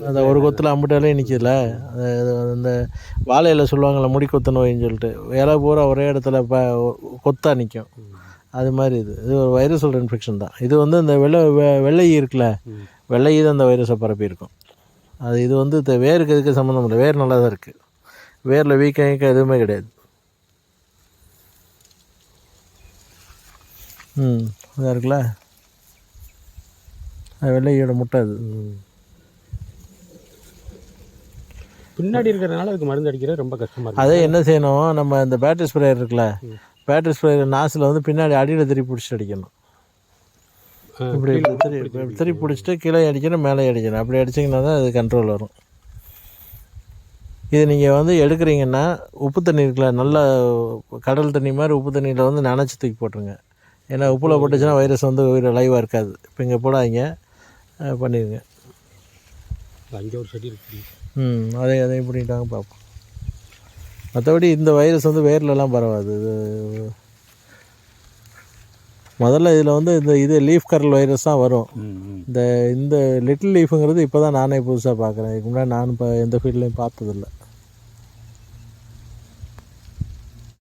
அந்த ஒரு கொத்தில் அம்பிட்டாலே நிற்கிதுல. அந்த வாழையில் சொல்லுவாங்கள்ல முடி கொத்த நோயின்னு சொல்லிட்டு, இலை பூரா ஒரே இடத்துல கொத்தாக நிற்கும். அது மாதிரி இது ஒரு வைரஸோட இன்ஃபெக்ஷன் தான். இது வந்து இந்த வெள்ளை இருக்குல்ல, வெள்ளை தான் அந்த வைரஸை பரப்பியிருக்கும். இது வந்து வேருக்கு எதுக்கு சம்மந்தம் இல்லை. வேர் நல்லா தான் இருக்குது. வேரில் வீக்கம் எதுவுமே கிடையாது. அதாக இருக்குல்ல, வெள்ளையோட முட்டை. அது பின்னாடி இருக்கிறதுனால அதுக்கு மருந்து அடிக்கிறது ரொம்ப கஷ்டமாக இருக்குது. அதே என்ன செய்யணும், நம்ம இந்த பேட்டரி ஸ்ப்ரேயர் இருக்குல்ல, பேட்டரி ஸ்ப்ரேயர் நாசில் வந்து பின்னாடி அடியில் திருப்பி பிடிச்சிட்டு அடிக்கணும். இப்படி திருப்பி பிடிச்சிட்டு கீழே அடிக்கணும், மேலே அடிக்கணும். அப்படி அடிச்சிங்கன்னா தான் அது கண்ட்ரோல் வரும். இது நீங்கள் வந்து எடுக்கிறீங்கன்னா உப்பு தண்ணி இருக்குல்ல, நல்ல கடல் தண்ணி மாதிரி உப்பு தண்ணியில் வந்து நனைச்சி தூக்கி போட்டுருங்க. ஏன்னா உப்பில் போட்டுச்சுன்னா வைரஸ் வந்து லைவாக இருக்காது. இப்போ இங்கே போடாதீங்க, பண்ணிடுங்க. அங்கே ஒரு செடி இருக்கு. அதை பண்ணிட்டாங்க பார்ப்போம். மற்றபடி இந்த வைரஸ் வந்து வேர்லலாம் பரவாது. இது முதல்ல இதில் வந்து இது லீஃப் கரல் வைரஸ் தான் வரும். இந்த லிட்டில் லீஃபுங்கிறது இப்போ தான் நானே புதுசாக பார்க்குறேன். இதுக்கு முன்னாடி நான் இப்போ எந்த ஃபீல்ட்லேயும் பார்த்ததில்லை.